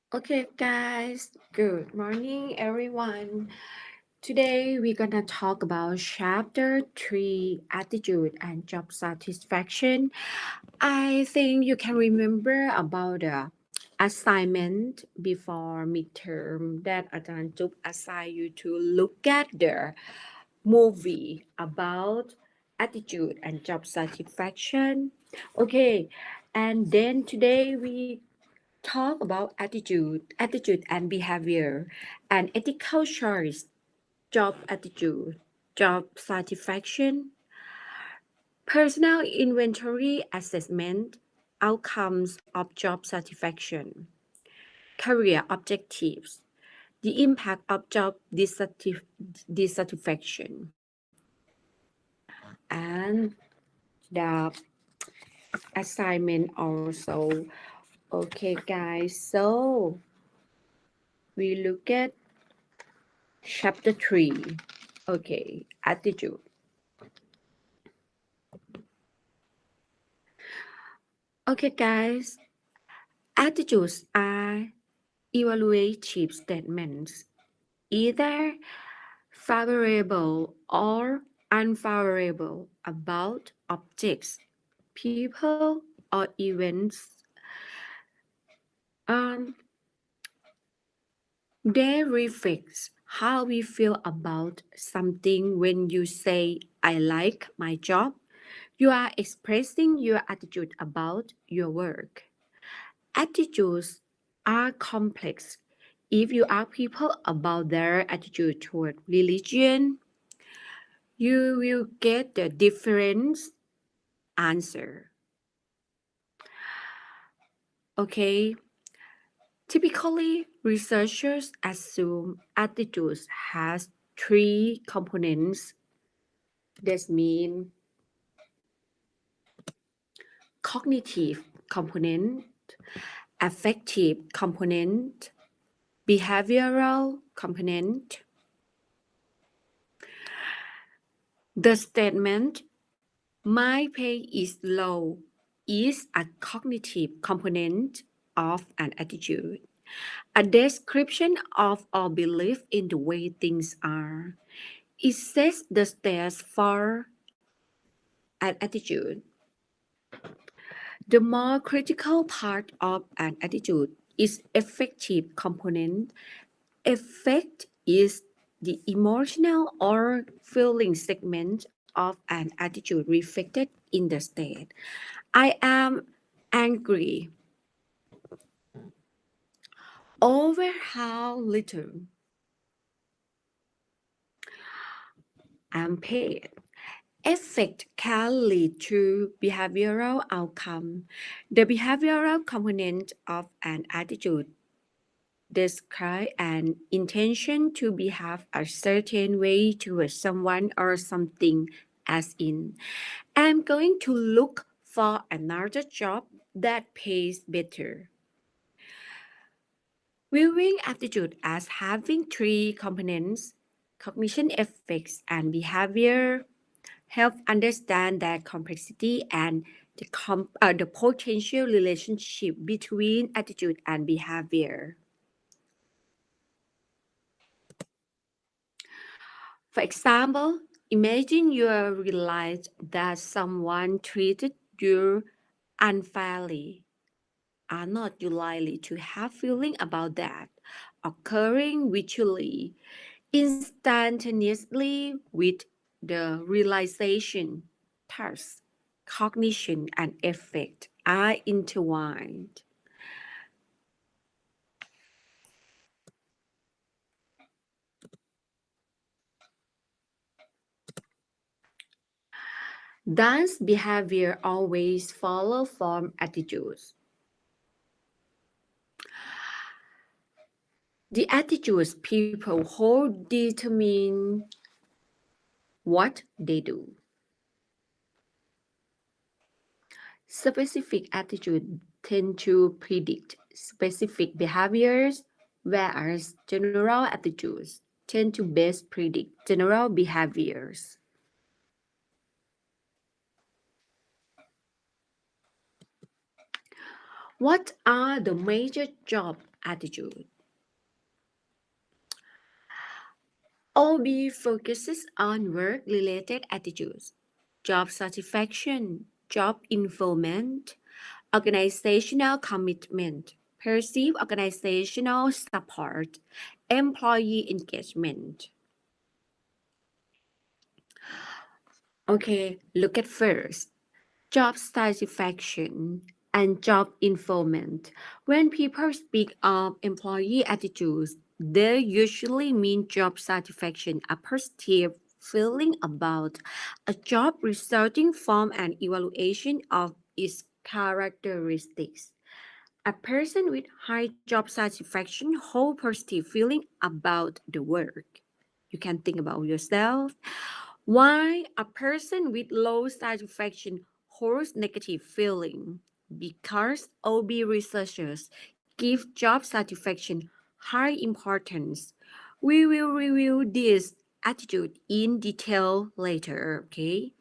Okay, guys, good morning, everyone. Today, we're gonna talk about chapter 3 attitude and job satisfaction. I think you can remember about the assignment before midterm that Ajahn took aside you to look at the movie about attitude and job satisfaction. Okay, and then today we talk about attitude and behavior, and ethical choice, job attitude, job satisfaction, personal inventory assessment, outcomes of job satisfaction, career objectives, the impact of job dissatisfaction, and the assignment also. Okay, guys, so we look at chapter 3. Okay, attitude. Okay, guys, attitudes are evaluative statements, either favorable or unfavorable about objects, people, or events. Um, they reflect how we feel about something. When you say, I like my job, you are expressing your attitude about your work. Attitudes are complex. If you ask people about their attitude toward religion, you will get the different answer. Okay, typically researchers assume attitudes has three components. This means cognitive component, affective component, behavioral component. The statement my pay is low is a cognitive component of an attitude, a description of our belief in the way things are. It sets the stage for an attitude. The more critical part of an attitude is affective component. Affect is the emotional or feeling segment of an attitude reflected in the state. I am angry over how little I'm paid. Effect can lead to behavioral outcome. The behavioral component of an attitude describe an intention to behave a certain way towards someone or something, as in, I'm going to look for another job that pays better. Viewing attitude as having three components, cognition, effects, and behavior, help understand their complexity and the potential relationship between attitude and behavior. For example, imagine you realize that someone treated you unfairly. Are not you likely to have feeling about that occurring visually instantaneously with the realization? Thus, cognition and effect are intertwined. Thus, behavior always follows from attitudes. The attitudes people hold determine what they do. Specific attitudes tend to predict specific behaviors, whereas general attitudes tend to best predict general behaviors. What are the major job attitude. OB focuses on work-related attitudes, job satisfaction, job involvement, organizational commitment, perceived organizational support, employee engagement. Okay, look at first. Job satisfaction and job involvement. When people speak of employee attitudes, they usually mean job satisfaction, a positive feeling about a job resulting from an evaluation of its characteristics. A person with high job satisfaction holds positive feeling about the work. You can think about yourself. Why a person with low satisfaction holds negative feeling? Because OB researchers give job satisfaction high importance. We will review this attitude in detail later, okay?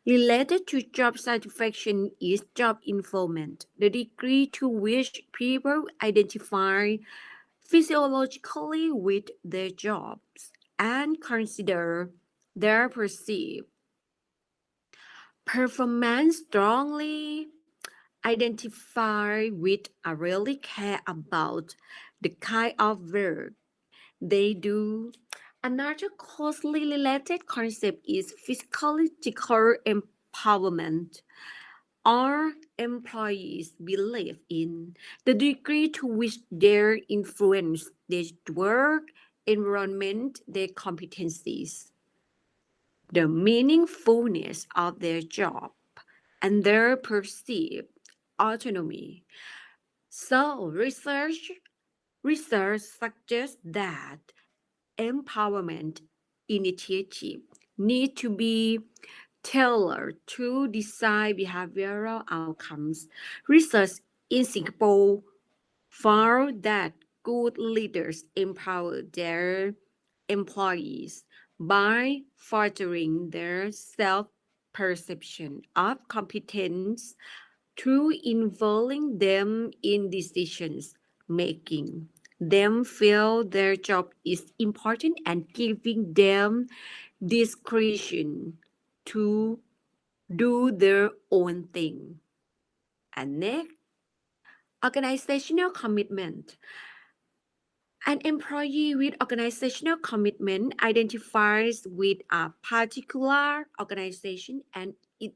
Related to job satisfaction is job involvement, the degree to which people identify physiologically with their jobs and consider their perceived performance strongly identify with or really care about the kind of work they do. Another closely related concept is physiological empowerment. Our employees believe in the degree to which their influence their work environment, their competencies, the meaningfulness of their job, and their perceived autonomy. So research suggests that empowerment initiatives need to be tailored to design behavioral outcomes. Research in Singapore found that good leaders empower their employees by fostering their self perception of competence through involving them in decisions making. Them feel their job is important and giving them discretion to do their own thing. And next, organizational commitment. An employee with organizational commitment identifies with a particular organization and its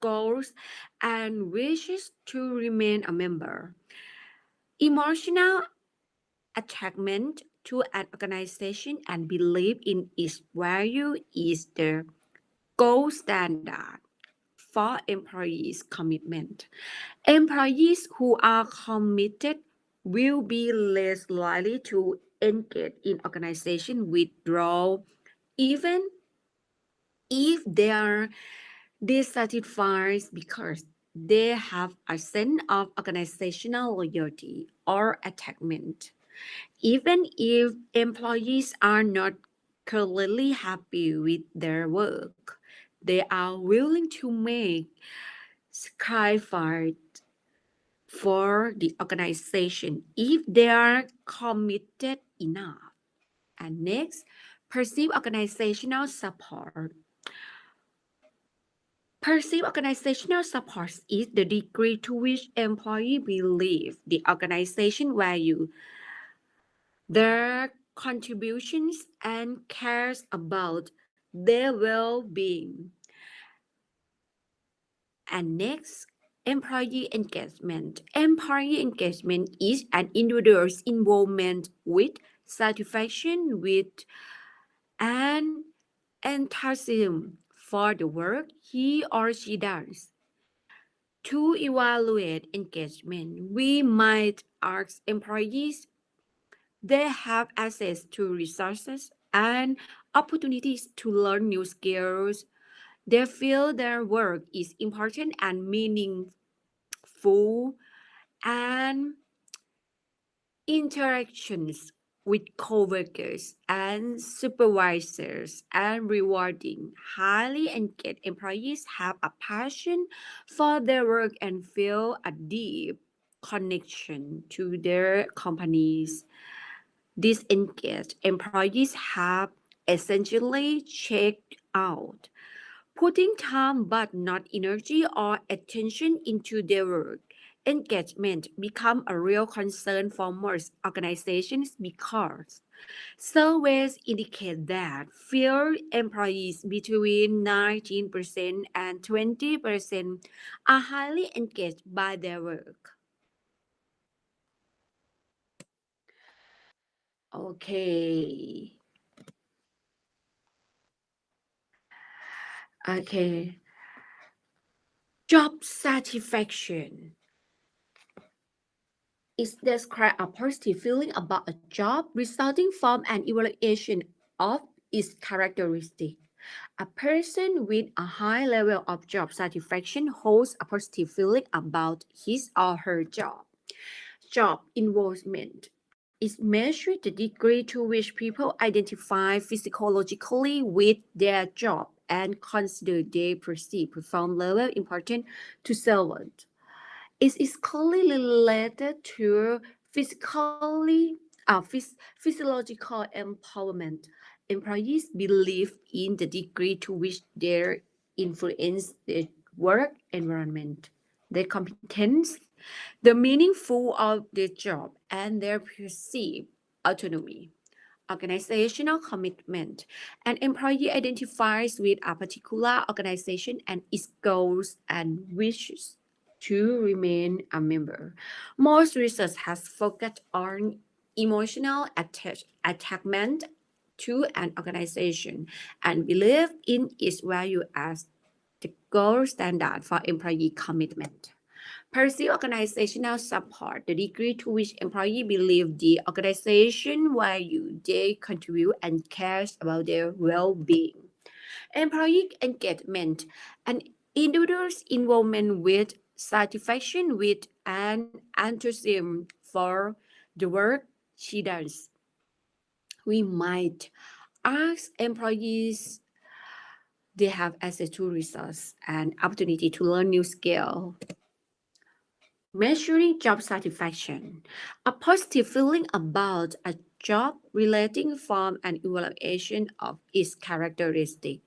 goals and wishes to remain a member. Emotional attachment to an organization and belief in its value is the gold standard for employees' commitment. Employees who are committed will be less likely to engage in organization withdrawal even if they are dissatisfied because they have a sense of organizational loyalty or attachment. Even if employees are not currently happy with their work, they are willing to make sacrifice for the organization if they are committed enough. And next, perceive organizational support. Perceived organizational support is the degree to which employees believe the organization value their contributions and cares about their well-being. And next, employee engagement. Employee engagement is an individual's involvement with satisfaction with and enthusiasm for the work he or she does. To evaluate engagement, we might ask employees they have access to resources and opportunities to learn new skills. They feel their work is important and meaningful, and interactions with coworkers and supervisors and rewarding. Highly engaged employees have a passion for their work and feel a deep connection to their companies. Disengaged employees have essentially checked out, putting time but not energy or attention into their work. Engagement become a real concern for most organizations because surveys indicate that fewer employees between 19% and 20% are highly engaged by their work. Okay. Okay. Job satisfaction is describe a positive feeling about a job resulting from an evaluation of its characteristic. A person with a high level of job satisfaction holds a positive feeling about his or her job. Job involvement is measured the degree to which people identify physiologically with their job and consider their perceived perform level important to servant. It is closely related to physiological empowerment. Employees believe in the degree to which they influence the work environment, their competence, the meaningful of their job, and their perceived autonomy. Organizational commitment. An employee identifies with a particular organization and its goals and wishes to remain a member. Most research has focused on emotional attachment to an organization and belief in its value as the gold standard for employee commitment. Pursue organizational support, the degree to which employees believe the organization value they contribute and cares about their well-being. Employee engagement, an individual's involvement with satisfaction with an enthusiasm for the work she does. We might ask employees they have access to resources and opportunity to learn new skills. Measuring job satisfaction. A positive feeling about a job relating from an evaluation of its characteristic.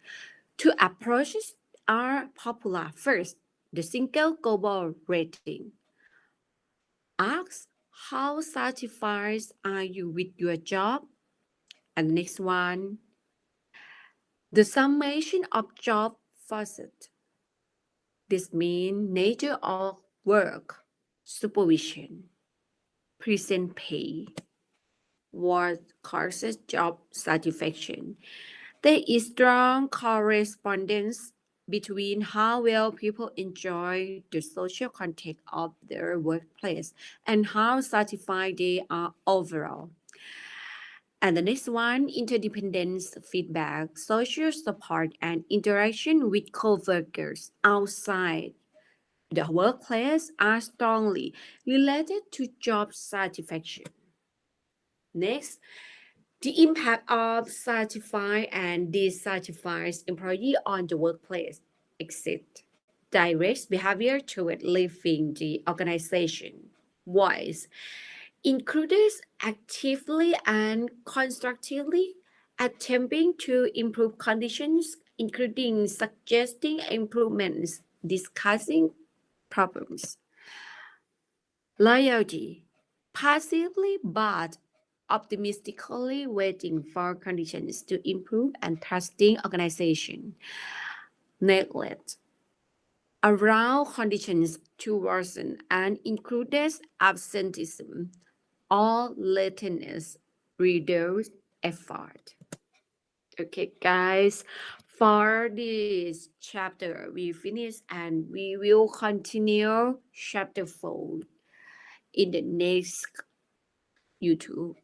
Two approaches are popular. First, the single global rating. Ask how satisfied are you with your job? And the next one, the summation of job facets. This means nature of work, supervision, present pay, what causes job satisfaction. There is strong correspondence between how well people enjoy the social context of their workplace and how satisfied they are overall. And the next one, interdependence feedback, social support, and interaction with coworkers outside the workplace are strongly related to job satisfaction. Next, the impact of satisfied and dissatisfied employee on the workplace. Exit. Directs behavior toward leaving the organization. Wise. Includes actively and constructively attempting to improve conditions, including suggesting improvements, discussing problems. Loyalty. Passively but optimistically waiting for conditions to improve and trusting organization. Neglect. Allow conditions to worsen and includes absenteeism or lateness. Reduce effort. Okay, guys, for this chapter, we finish and we will continue chapter 4 in the next YouTube.